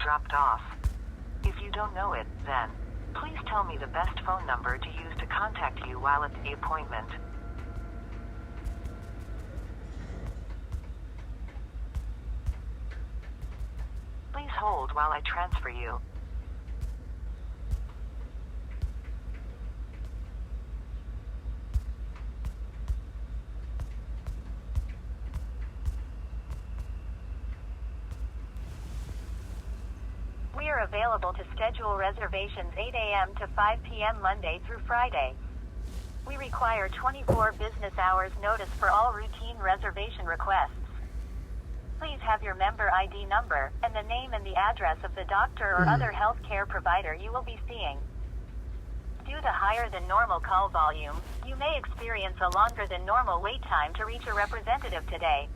dropped off. If you don't know it, then please tell me the best phone number to use to contact you while at the appointment. Please hold while I transfer you. We are available to schedule reservations 8 a.m. to 5 p.m. Monday through Friday. We require 24 business hours notice for all routine reservation requests. Please have your member ID number and the name and the address of the doctor or other healthcare provider you will be seeing. Due to higher than normal call volume, you may experience a longer than normal wait time to reach a representative today.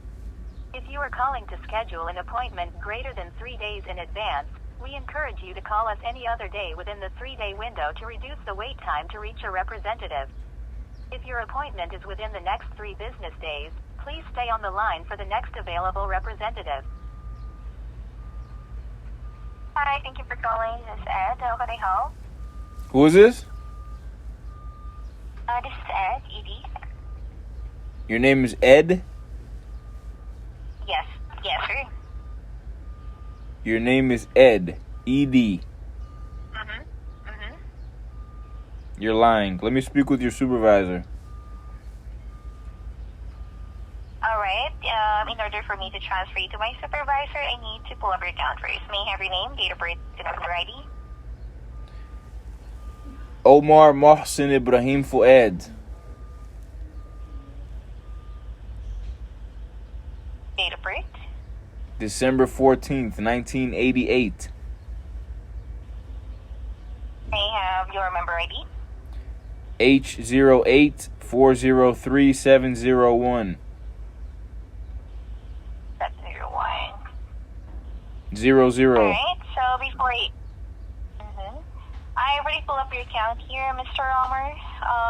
If you are calling to schedule an appointment greater than 3 days in advance, we encourage you to call us any other day within the 3-day window to reduce the wait time to reach a representative. If your appointment is within the next 3 business days, please stay on the line for the next available representative. Hi, thank you for calling. This is Ed. How can I help? Who is this? This is Ed, Edie. Your name is Ed? Yes, sir. Your name is Ed. E-D. You're lying. Let me speak with your supervisor. Alright, in order for me to transfer you to my supervisor, I need to pull up your account first. May I have your name, date of birth, and member ID? Omar Mohsen Ibrahim Fuad. Date of birth? December 14th, 1988. May I have your member ID? H08403701. 701. 00. Alright, so before you... I already pulled up your account here, Mr. Romer.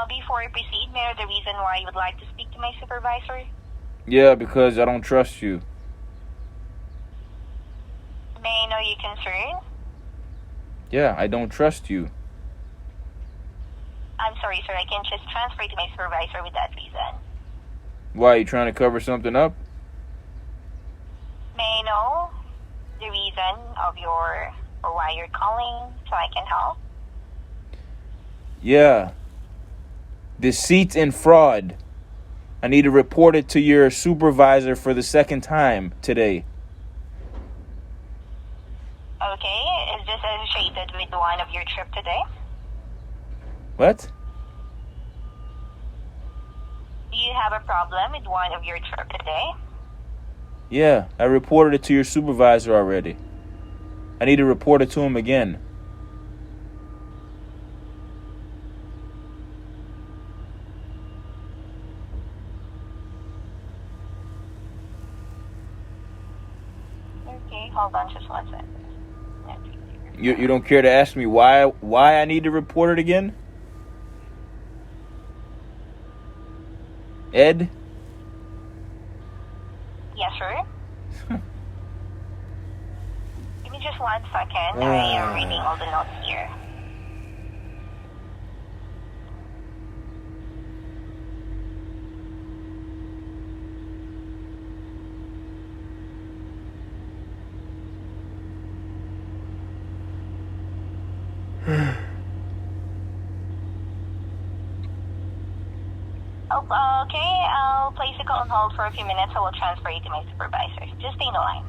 Before I proceed, may I know the reason why you would like to speak to my supervisor? Yeah, because I don't trust you. May I know your concern? Yeah, I don't trust you. I'm sorry, sir. I can't just transfer to my supervisor with that reason. Why, you trying to cover something up? May I know the reason of why you're calling so I can help? Yeah. Deceit and fraud. I need to report it to your supervisor for the second time today. Okay, is this associated with one of your trip today? What? Do you have a problem with one of your trip today? Yeah, I reported it to your supervisor already. I need to report it to him again. Okay, hold on just one second. You don't care to ask me why I need to report it again? Ed? Yes, sir. Give me just 1 second. I am reading all the notes here. Okay, I'll place the call on hold for a few minutes. I will transfer you to my supervisor. Just stay in the line.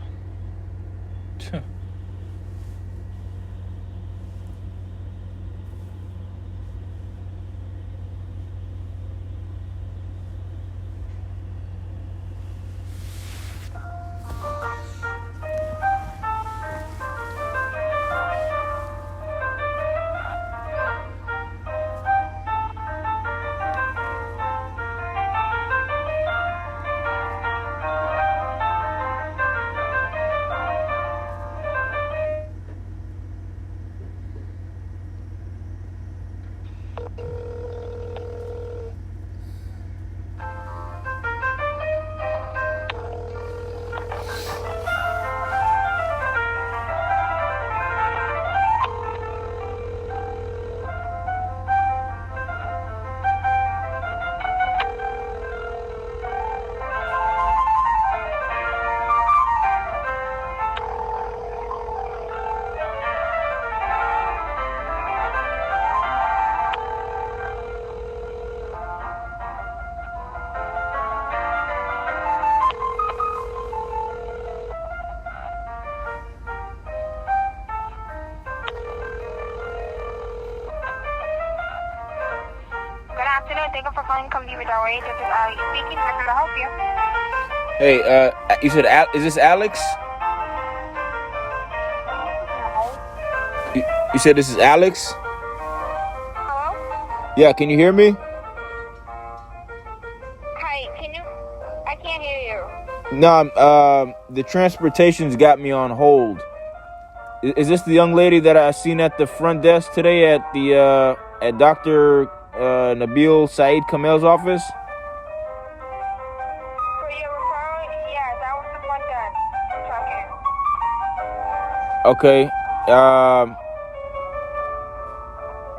Thank you for calling Convenience Hour. This is Ali speaking. How can I help you? Hey, you said is this Alex? You said this is Alex? Hello? Yeah, can you hear me? Hi, I can't hear you. No, the transportation's got me on hold. Is this the young lady that I seen at the front desk today at the at Dr. Nabil Saeed Kamel's office? For your referral, yes, that was the front desk. Okay.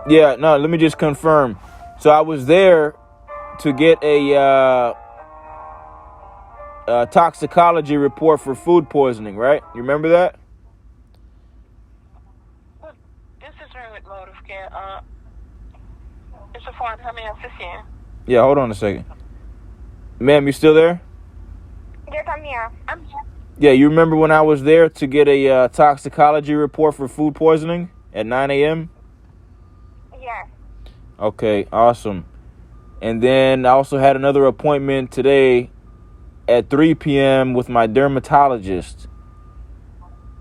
Yeah, no, let me just confirm. So I was there to get a toxicology report for food poisoning, right? You remember that? This is Robinette mode of care. It's a phone. How may I assist you? Yeah, hold on a second. Ma'am, you still there? Yes, I'm here. I'm here. Yeah, you remember when I was there to get a toxicology report for food poisoning at 9 a.m.? Yes. Okay, awesome. And then I also had another appointment today at 3 p.m. with my dermatologist.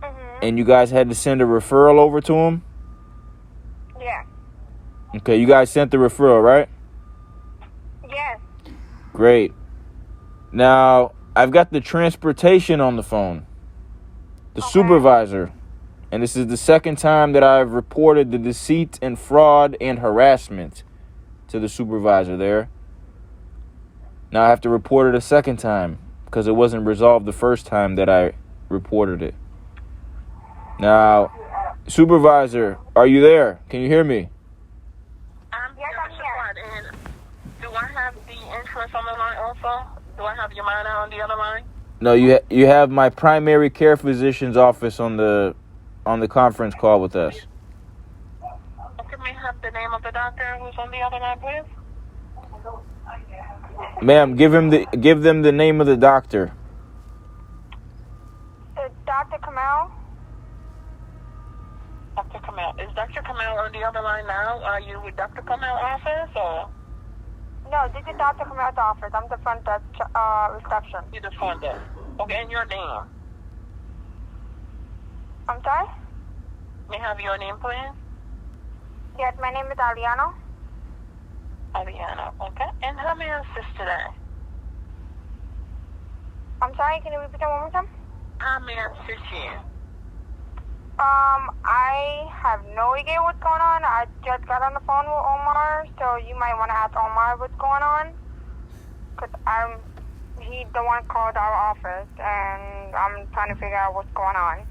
Mm-hmm. And you guys had to send a referral over to him? Yeah. Okay, you guys sent the referral, right? Yes. Great. Now, I've got the transportation on the phone. The supervisor. And this is the second time that I've reported the deceit and fraud and harassment to the supervisor there. Now I have to report it a second time because it wasn't resolved the first time that I reported it. Now, supervisor, are you there? Can you hear me? I'm Yes, here, I'm Mr. here. Ford. And do I have the insurance on the line also? Do I have your mind on the other line? No, you have my primary care physician's office on the conference call with us. Okay, may I have the name of the doctor who's on the other line, please? Ma'am, give them the name of the doctor. Dr. Kamal? Dr. Kamal. Is Dr. Kamal on the other line now? Are you with Dr. Kamal's office or No, this is Dr. Kamal's office. I'm the front desk reception. you the front desk? Okay, and your name? I'm sorry? May I have your name, please? Yes, my name is Aliano. Adriana. Okay. And how may I assist today? I'm sorry, can you repeat that one more time? How may I assist you? I have no idea what's going on. I just got on the phone with Omar, so you might want to ask Omar what's going on. Because he the one called our office, and I'm trying to figure out what's going on.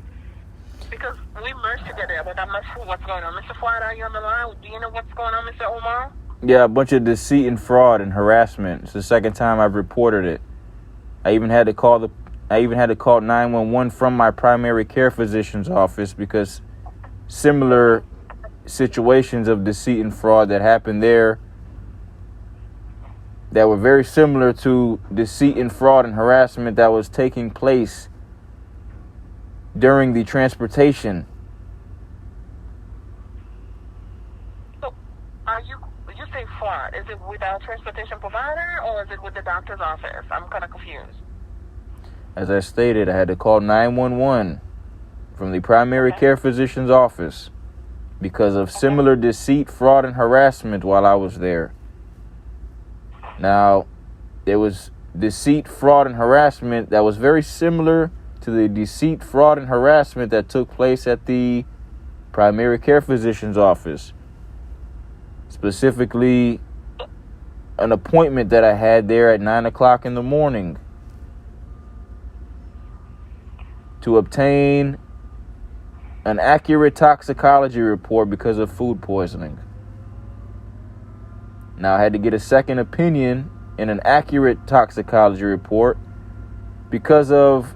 Because we merged together, but I'm not sure what's going on. Mr. Ford, are you on the line? Do you know what's going on, Mr. Omar? Yeah, a bunch of deceit and fraud and harassment. It's the second time I've reported it. I even had to call 911 from my primary care physician's office because similar situations of deceit and fraud that happened there that were very similar to deceit and fraud and harassment that was taking place during the transportation. So, you say fraud. Is it with our transportation provider or is it with the doctor's office? I'm kind of confused. As I stated, I had to call 911 from the primary care physician's office because of similar deceit, fraud, and harassment while I was there. Now, there was deceit, fraud, and harassment that was very similar to the deceit, fraud, and harassment that took place at the primary care physician's office. Specifically, an appointment that I had there at 9 o'clock in the morning to obtain an accurate toxicology report because of food poisoning. Now, I had to get a second opinion in an accurate toxicology report because of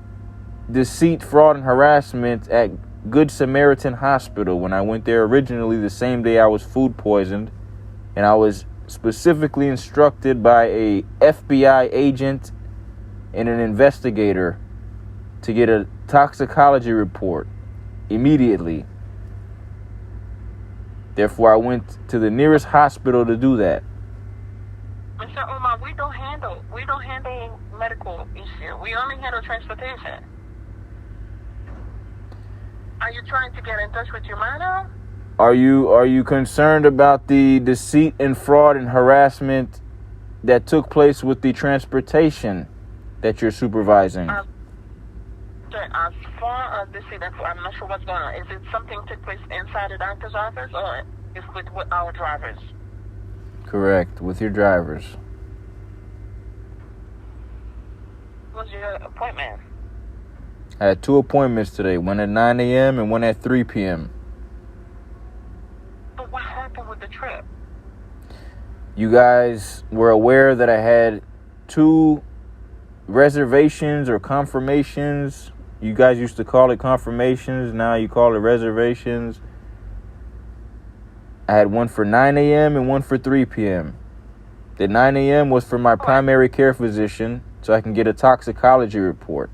deceit, fraud, and harassment at Good Samaritan Hospital when I went there originally the same day I was food poisoned, and I was specifically instructed by a FBI agent and an investigator to get a toxicology report immediately. Therefore, I went to the nearest hospital to do that. Mr. Umar, we don't handle medical issue. We only handle transportation. Are you trying to get in touch with your mother? Are you concerned about the deceit and fraud and harassment that took place with the transportation that you're supervising? As far as this, I'm not sure what's going on. Is it something took place inside the doctor's office or is it with our drivers? Correct, with your drivers. What's your appointment? I had 2 appointments today, one at 9 a.m. and one at 3 p.m. But what happened with the trip? You guys were aware that I had 2 reservations or confirmations. You guys used to call it confirmations. Now you call it reservations. I had one for 9 a.m. and one for 3 p.m. The 9 a.m. was for my primary care physician so I can get a toxicology report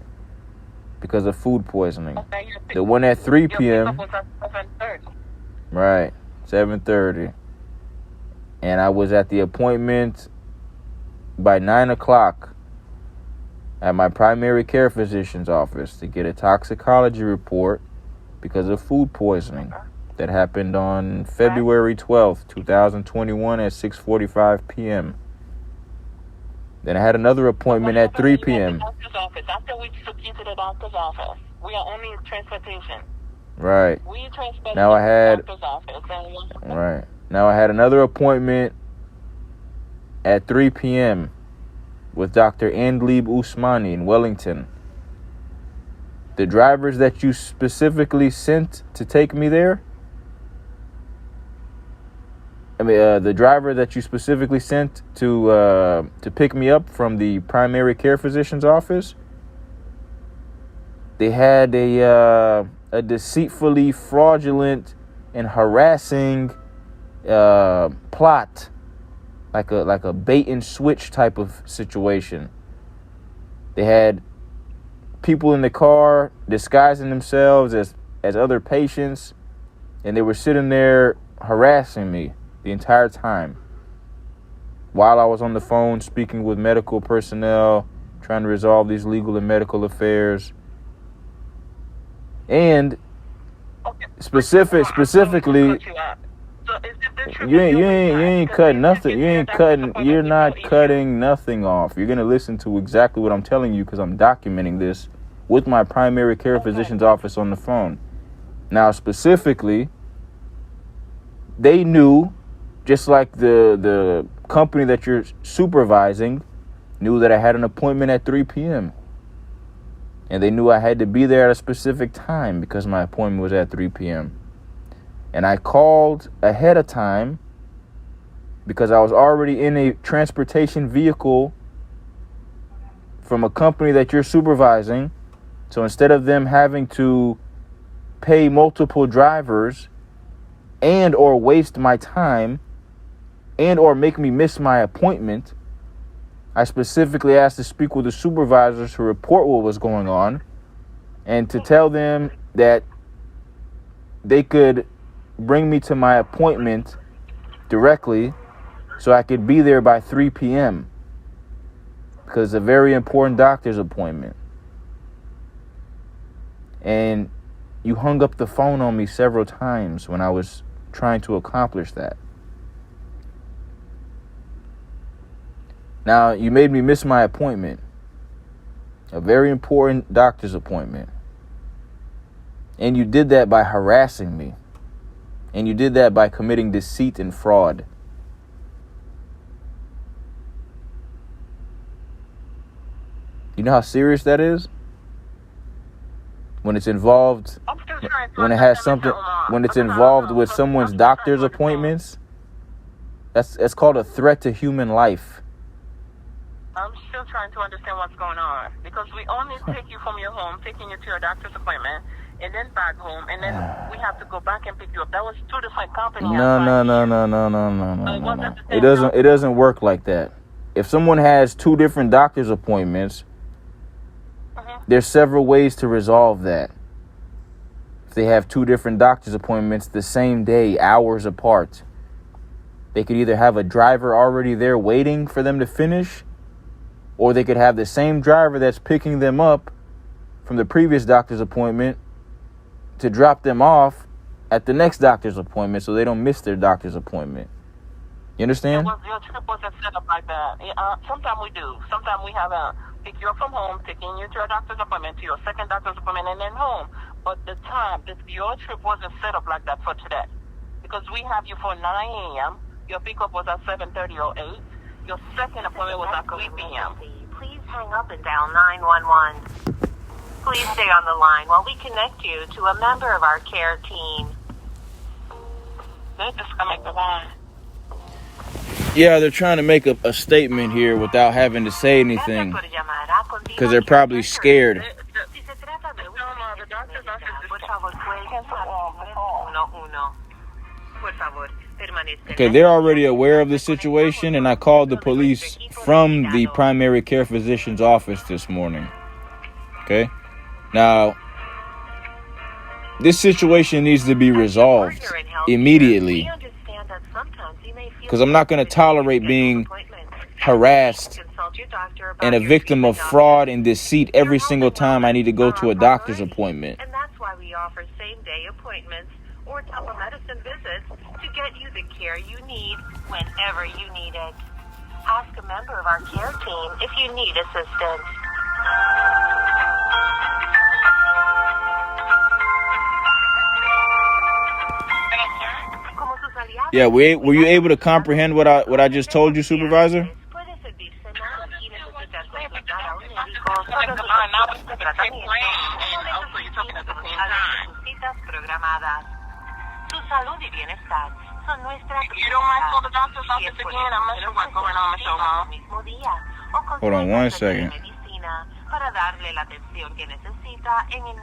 because of food poisoning. Okay, The one at 3 p.m. was at 7:30. Right, 7:30. And I was at the appointment by 9 o'clock at my primary care physician's office to get a toxicology report because of food poisoning that happened on February 12th, 2021 at 6:45 p.m. Then I had another appointment at 3 p.m. Doctor's office. After we took you to the doctor's office, we are only transportation. Right. We transport Now I had- to the doctor's office. Right. Now I had another appointment at 3 p.m. with Dr. Andleeb Usmani in Wellington. The drivers that you specifically sent to take me there, the driver that you specifically sent to pick me up from the primary care physician's office, they had a deceitfully fraudulent and harassing plot, like a bait and switch type of situation. They had people in the car disguising themselves as other patients, and they were sitting there harassing me the entire time while I was on the phone speaking with medical personnel, trying to resolve these legal and medical affairs. And specifically, you ain't cutting nothing. You're not cutting nothing off. You're gonna listen to exactly what I'm telling you because I'm documenting this with my primary care physician's office on the phone. Now, specifically, they knew, just like the company that you're supervising knew that I had an appointment at 3 p.m. And they knew I had to be there at a specific time because my appointment was at 3 p.m. And I called ahead of time because I was already in a transportation vehicle from a company that you're supervising. So instead of them having to pay multiple drivers and or waste my time and or make me miss my appointment, I specifically asked to speak with the supervisors to report what was going on and to tell them that they could bring me to my appointment directly so I could be there by 3 p.m. because it's a very important doctor's appointment. And you hung up the phone on me several times when I was trying to accomplish that. Now, you made me miss my appointment, a very important doctor's appointment. And you did that by harassing me. And you did that by committing deceit and fraud. You know how serious that is? When it's involved, when it has something, when it's involved with someone's doctor's appointments, that's called a threat to human life. I'm still trying to understand what's going on because we only take you from your home, taking you to your doctor's appointment, and then back home, and then we have to go back and pick you up. That was 2 different companies. No. It doesn't work like that. If someone has 2 different doctor's appointments, there's several ways to resolve that. If they have 2 different doctor's appointments the same day, hours apart, They could either have a driver already there waiting for them to finish, or they could have the same driver that's picking them up from the previous doctor's appointment to drop them off at the next doctor's appointment so they don't miss their doctor's appointment. You understand? Your trip wasn't set up like that. Sometimes we do. Sometimes we have pick you up from home, taking you to a doctor's appointment, to your second doctor's appointment, and then home. But your trip wasn't set up like that for today. Because we have you for 9 a.m., your pickup was at 7:30 or 8. Your second appointment was at 3 p.m. Please hang up and dial 911. Please stay on the line while we connect you to a member of our care team. They disconnect the line. Yeah, they're trying to make a statement here without having to say anything because they're probably scared. Okay, they're already aware of the situation, and I called the police from the primary care physician's office this morning. Okay? Now, this situation needs to be resolved immediately because I'm not going to tolerate being harassed and a victim of fraud and deceit every single time I need to go to a doctor's appointment. And that's why we offer same-day appointments or telemedicine visits to get you the care you need whenever you need it. Ask a member of our care team if you need assistance. Yeah, were you able to comprehend what I just told you, Supervisor? Su salud y bienestar son nuestra You don't mind call the doctor's office again? I'm not sure what's going on, Michelle Mom. Hold on 1 second. Para darle la atención que necesita en el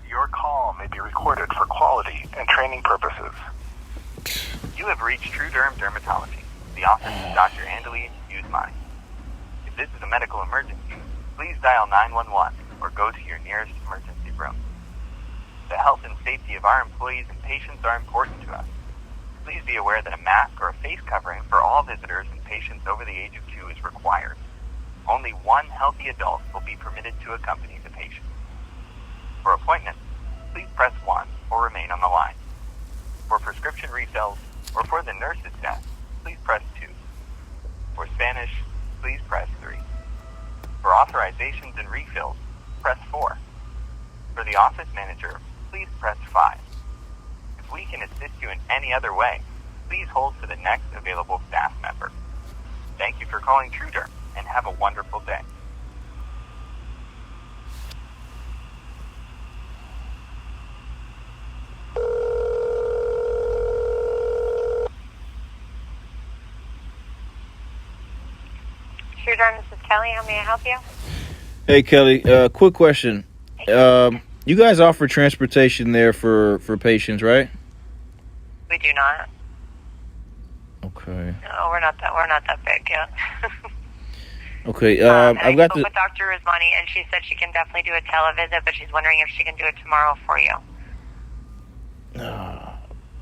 Your call may be recorded for quality and training purposes. You have reached True Derm Dermatology, the office of Dr. Andali Usmani. If this is a medical emergency, please dial 911 or go to your nearest emergency room. The health and safety of our employees and patients are important to us. Please be aware that a mask or a face covering for all visitors and patients over the age of 2 is required. Only one healthy adult will be permitted to accompany the patient. For appointments, please press 1 or remain on the line. For prescription refills or for the nurse's desk, please press 2. For Spanish, please press 3. For authorizations and refills, press 4. For the office manager, please press 5. If we can assist you in any other way, please hold for the next available staff member. Thank you for calling TrueDerm and have a wonderful day. TrueDerm, this is Kelly. How may I help you? Hey, Kelly, quick question. You guys offer transportation there for patients, right? We do not. Okay. No, we're not that big yet. Okay. I I've got spoke with Dr. Usmani, and she said she can definitely do a televisit, but she's wondering if she can do it tomorrow for you.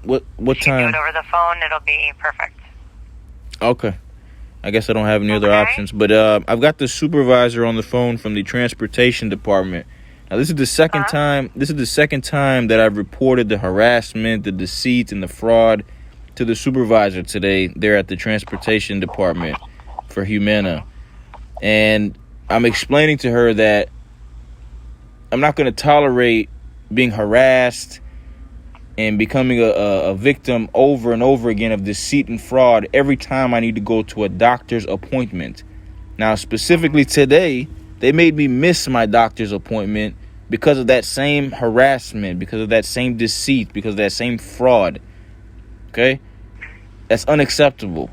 What She can time? do it over the phone. It'll be perfect. Okay. I guess I don't have any other Okay. options, but I've got the supervisor on the phone from the transportation department. Now, this is the second time. This is the second time that I've reported the harassment, the deceit, and the fraud to the supervisor today. There at the transportation department for Humana, and I'm explaining to her that I'm not going to tolerate being harassed and becoming a victim over and over again of deceit and fraud every time I need to go to a doctor's appointment. Now, specifically today, they made me miss my doctor's appointment because of that same harassment, because of that same deceit, because of that same fraud. Okay? That's unacceptable.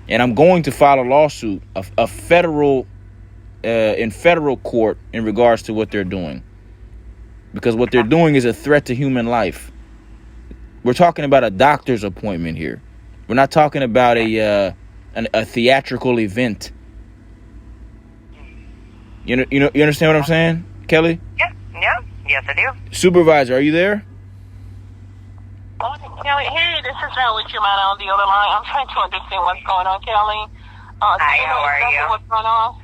And I'm going to file a lawsuit, a federal, in federal court in regards to what they're doing. Because what they're doing is a threat to human life. We're talking about a doctor's appointment here. We're not talking about a theatrical event. You understand what I'm saying, Kelly? Yeah. Yes, I do. Supervisor, are you there? Oh, Kelly, hey, this is Val with you, man, on the other line. I'm trying to understand what's going on, Kelly. Hi, how are you? What's going on?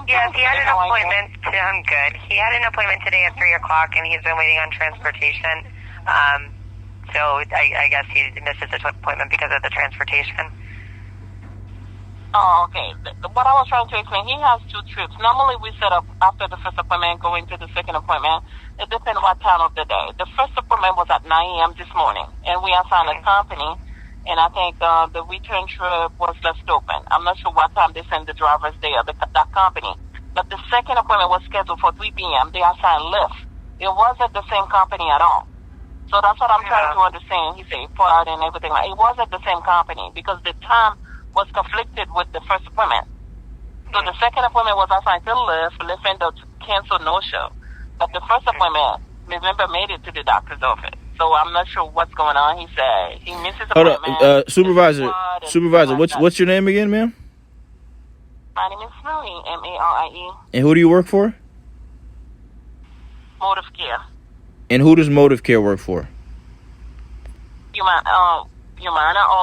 Yes, he had an appointment. I'm good. He had an appointment today at 3 o'clock, and he's been waiting on transportation. So I guess he missed his appointment because of the transportation. Oh, okay. What I was trying to explain, he has 2 trips. Normally we set up after the first appointment, going to the second appointment. It depends what time of the day. The first appointment was at 9 a.m. this morning, and we assigned a company, and I think the return trip was left open. I'm not sure what time they send the drivers there, that company. But the second appointment was scheduled for 3 p.m. They assigned Lyft. It wasn't the same company at all. So that's what I'm trying to understand. He said part and everything. It wasn't the same company because the time was conflicted with the first appointment. So the second appointment was assigned to Lyft. Lyft ended up canceled no-show. But the first appointment, remember, made it to the doctor's office. So I'm not sure what's going on. He said he missed his appointment. Hold on, Supervisor, what's your name again, ma'am? My name is Marie, M-A-R-I-E. And who do you work for? Motive Care. And who does Motive Care work for? Humana, all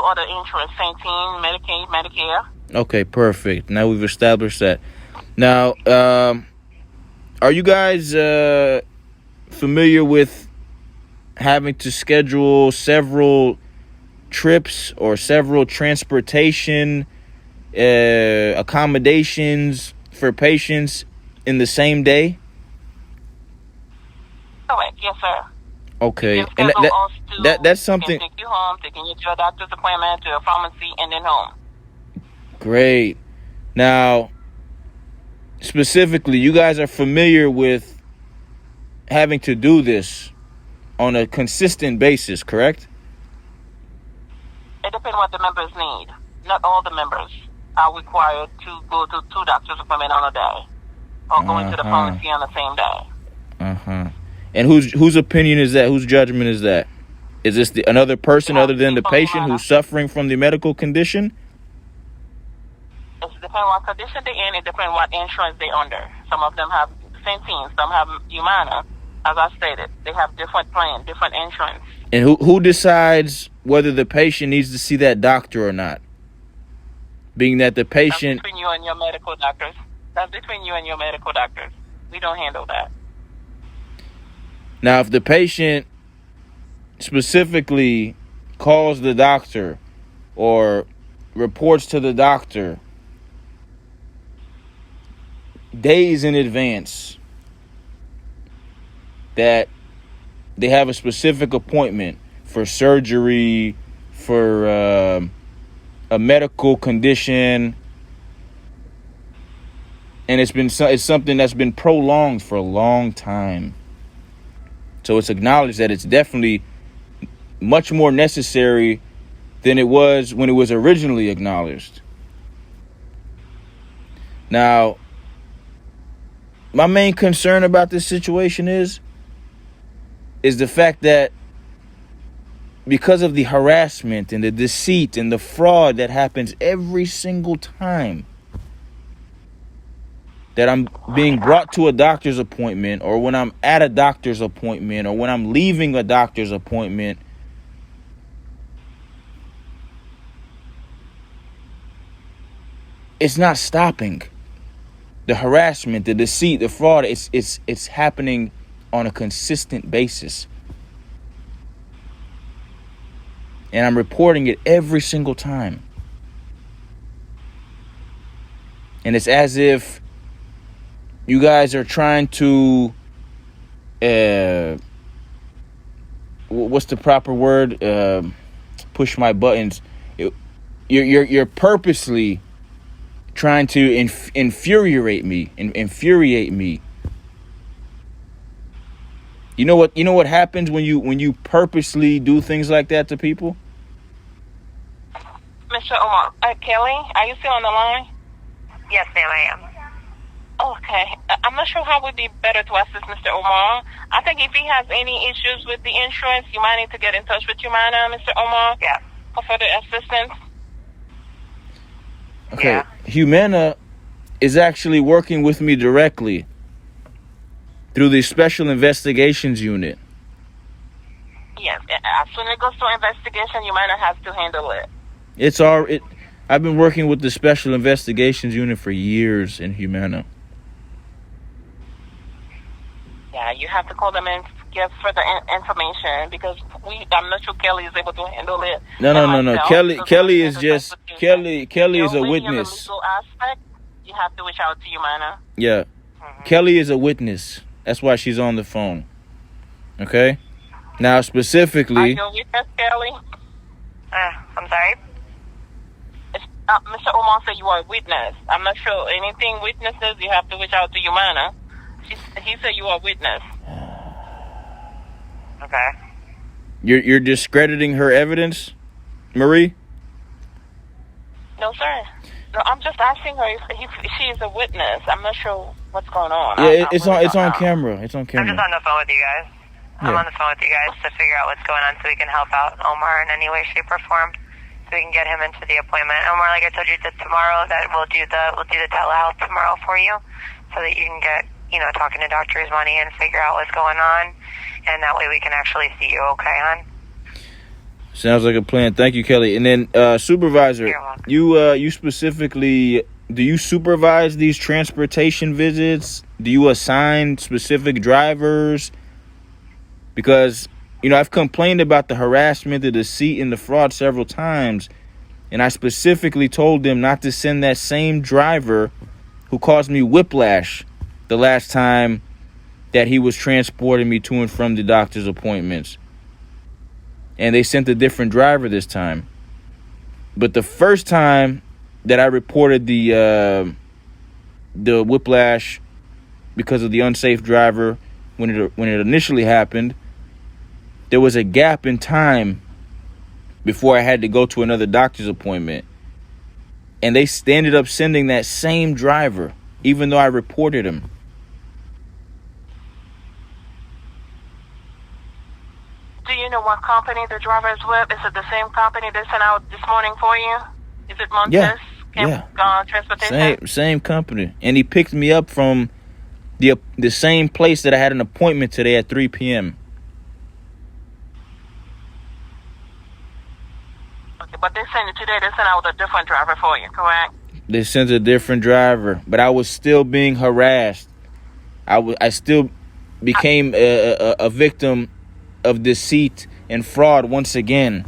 other insurance, Centene, Medicaid, Medicare. Okay, perfect. Now we've established that. Now, are you guys familiar with having to schedule several trips or several transportation accommodations for patients in the same day? Correct, yes, sir. Okay, and that's something. Take you home, taking you to a doctor's appointment, to a pharmacy, and then home. Great. Now, specifically, you guys are familiar with having to do this on a consistent basis, correct? It depends what the members need. Not all the members are required to go to 2 doctor's appointments on a day, or going to the pharmacy on the same day. And whose opinion is that? Whose judgment is that? Is this another person other than the patient who's suffering from the medical condition? It depends what condition they're in. It depends what insurance they're under. Some of them have Centene, some have Humana. As I stated, they have different plans, different insurance. And who decides whether the patient needs to see that doctor or not? Being that the patient... That's between you and your medical doctors. That's between you and your medical doctors. We don't handle that. Now, if the patient specifically calls the doctor or reports to the doctor days in advance that they have a specific appointment for surgery, for a medical condition, and it's something that's been prolonged for a long time. So it's acknowledged that it's definitely much more necessary than it was when it was originally acknowledged. Now, my main concern about this situation is the fact that because of the harassment and the deceit and the fraud that happens every single time that I'm being brought to a doctor's appointment, or when I'm at a doctor's appointment, or when I'm leaving a doctor's appointment, it's not stopping. The harassment, the deceit, the fraud, it's happening on a consistent basis. And I'm reporting it every single time. And it's as if you guys are trying to, what's the proper word? Push my buttons. You're purposely trying to infuriate me You know what? You know what happens when you purposely do things like that to people? Mr. Omar, Kelly, are you still on the line? Yes, ma'am, I am. Okay. I'm not sure how would be better to assist Mr. Omar. I think if he has any issues with the insurance, you might need to get in touch with Humana, Mr. Omar. Yeah. For further assistance. Okay. Yeah. Humana is actually working with me directly through the Special Investigations Unit. Yes. As soon as it goes to investigation, Humana has to handle it. I've been working with the Special Investigations Unit for years in Humana. Yeah, you have to call them and get further information because I'm not sure Kelly is able to handle it. No. Kelly is just Kelly is a Only on the witness. legal aspect, you have to reach out to Humana. Yeah. Kelly is a witness. That's why she's on the phone. Okay? Now Are specifically, you a witness, Kelly? I'm sorry? Mr. Omar said you are a witness. I'm not sure anything witnesses. You have to reach out to Humana. He said you are a witness. Okay. you're discrediting her evidence, Marie? No, sir. No, I'm just asking her if she is a witness. I'm not sure what's going on. Yeah, it's on camera. It's on I'm just camera. on the phone with you guys. I'm Yeah. on the phone with you guys to figure out what's going on so we can help out Omar in any way, shape, or form. So we can get him into the appointment. Omar, like I told you tomorrow, that we'll do the telehealth tomorrow for you, so that you can get talking to Dr. Usmani and figure out what's going on, and that way we can actually see you. Okay, hon? Sounds like a plan. Thank you, Kelly. And then supervisor, You're welcome. you specifically, do you supervise these transportation visits? Do you assign specific drivers? Because I've complained about the harassment, the deceit, and the fraud several times, and I specifically told them not to send that same driver who caused me whiplash the last time that he was transporting me to and from the doctor's appointments. And they sent a different driver this time. But the first time that I reported the whiplash because of the unsafe driver, when it initially happened, there was a gap in time before I had to go to another doctor's appointment. And they ended up sending that same driver, even though I reported him. Do you know what company the driver is with? Is it the same company they sent out this morning for you? Is it Montes? Yeah. Transportation? Same company. And he picked me up from the same place that I had an appointment today at 3 p.m. Okay, but they sent it today. They sent out a different driver for you, correct? They sent a different driver, but I was still being harassed. I still became a victim of deceit and fraud once again.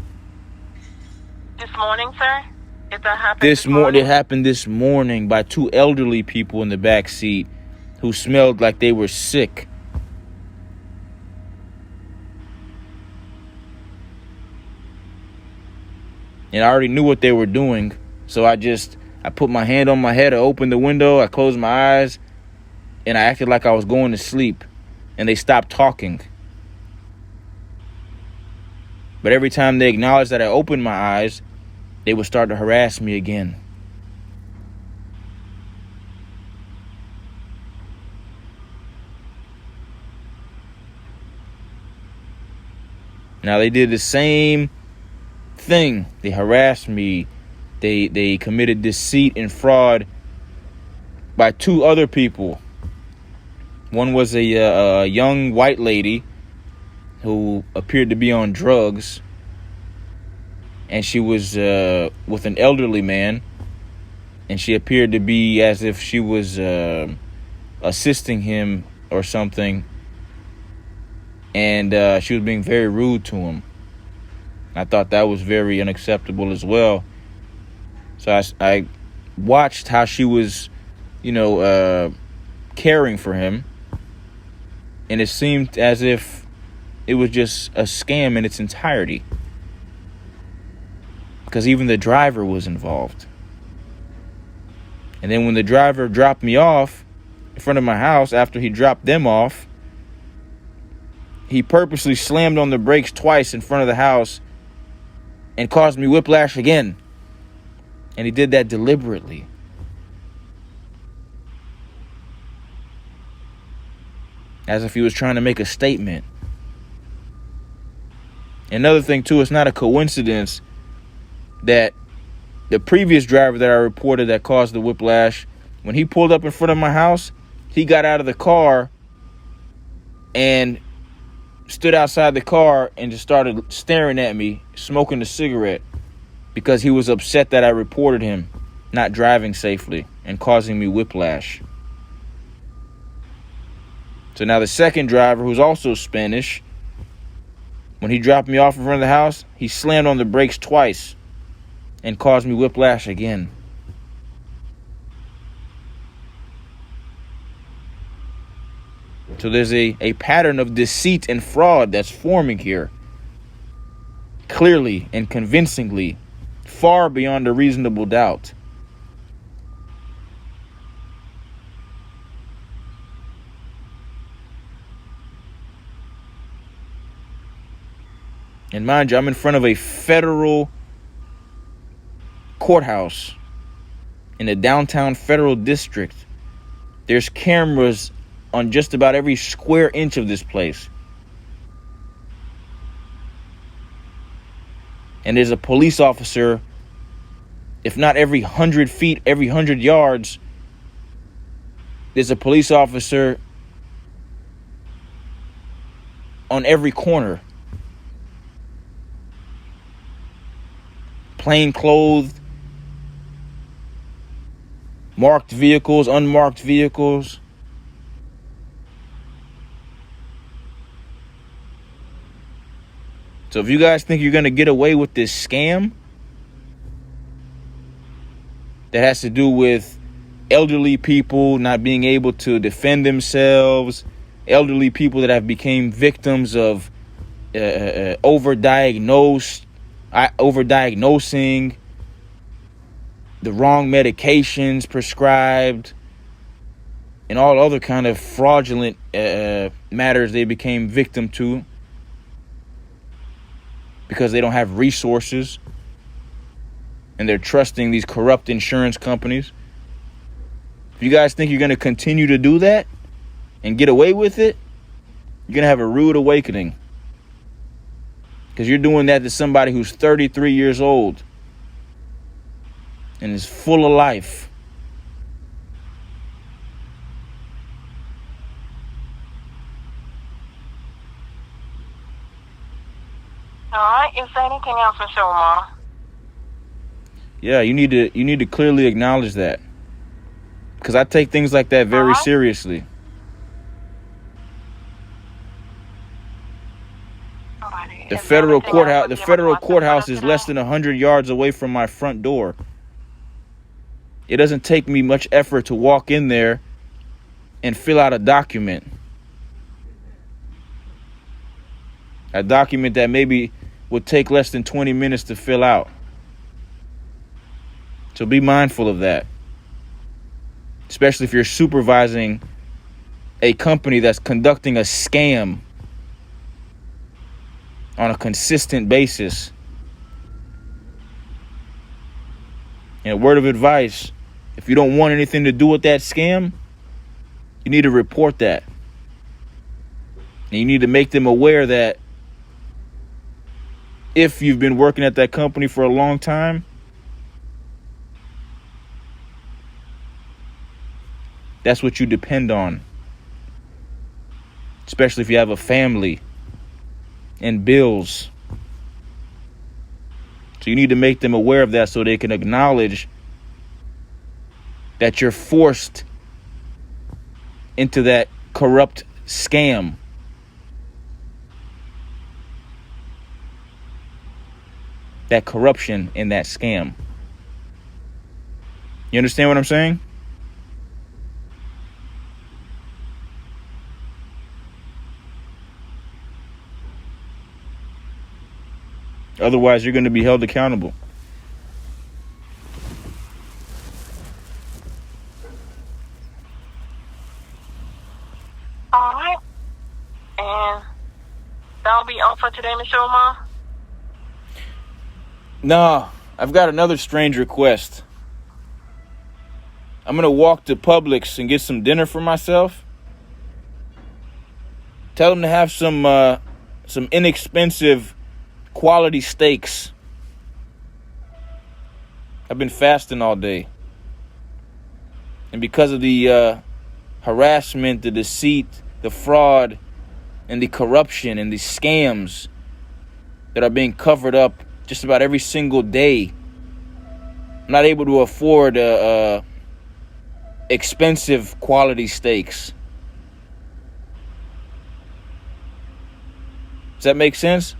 This morning, sir? Did that happen this morning? It happened this morning by two elderly people in the back seat who smelled like they were sick. And I already knew what they were doing, so I put my hand on my head, I opened the window, I closed my eyes, and I acted like I was going to sleep, and they stopped talking. But every time they acknowledged that I opened my eyes, they would start to harass me again. Now they did the same thing. They harassed me. They committed deceit and fraud by two other people. One was a young white lady who appeared to be on drugs, and she was with an elderly man, and she appeared to be as if she was assisting him or something, and she was being very rude to him. I thought that was very unacceptable as well. So I watched how she was, caring for him, and it seemed as if it was just a scam in its entirety, because even the driver was involved. And then when the driver dropped me off in front of my house after he dropped them off, he purposely slammed on the brakes twice in front of the house and caused me whiplash again. And he did that deliberately. As if he was trying to make a statement. Another thing, too, it's not a coincidence that the previous driver that I reported that caused the whiplash, when he pulled up in front of my house, he got out of the car and stood outside the car and just started staring at me, smoking a cigarette, because he was upset that I reported him not driving safely and causing me whiplash. So now the second driver, who's also Spanish, when he dropped me off in front of the house, he slammed on the brakes twice and caused me whiplash again. So there's a pattern of deceit and fraud that's forming here. Clearly and convincingly, far beyond a reasonable doubt. And mind you, I'm in front of a federal courthouse in the downtown federal district. There's cameras on just about every square inch of this place. And there's a police officer, if not every 100 feet, every 100 yards, there's a police officer on every corner. Plain clothed, marked vehicles, unmarked vehicles. So if you guys think you're going to get away with this scam that has to do with elderly people not being able to defend themselves, elderly people that have become victims of overdiagnosing, the wrong medications prescribed, and all other kind of fraudulent matters they became victim to because they don't have resources and they're trusting these corrupt insurance companies. If you guys think you're going to continue to do that and get away with it, you're going to have a rude awakening. Because you're doing that to somebody who's 33 years old and is full of life. All right. Is there anything else, Mr. Omar? Yeah, you need to clearly acknowledge that. Because I take things like that very seriously. The federal courthouse is less than 100 yards away from my front door. It doesn't take me much effort to walk in there and fill out a document. A document that maybe would take less than 20 minutes to fill out. So be mindful of that. Especially if you're supervising a company that's conducting a scam on a consistent basis. And a word of advice, if you don't want anything to do with that scam, you need to report that. And you need to make them aware that if you've been working at that company for a long time, that's what you depend on. Especially if you have a family and bills. So you need to make them aware of that so they can acknowledge that you're forced into that corrupt scam. That corruption in that scam. You understand what I'm saying? Otherwise, you're going to be held accountable. All right. And That'll be all for today, Mr. Omar? No, I've got another strange request. I'm going to walk to Publix and get some dinner for myself. Tell them to have some inexpensive quality steaks. I've been fasting all day. And because of the harassment, the deceit, the fraud, and the corruption and the scams that are being covered up just about every single day, I'm not able to afford expensive quality steaks. Does that make sense?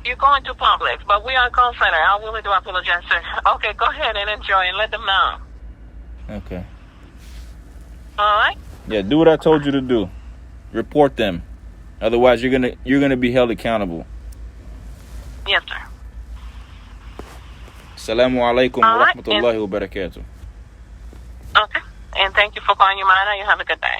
You're going to Publix, but we are a call center. I really do apologize, sir. Okay, go ahead and enjoy and let them know. Okay. All right? Yeah, do what I told you to do. Report them. Otherwise, you're gonna be held accountable. Yes, sir. Assalamu alaikum wa All right, rahmatullahi wa barakatuh. Okay. And thank you for calling your miner. You have a good day.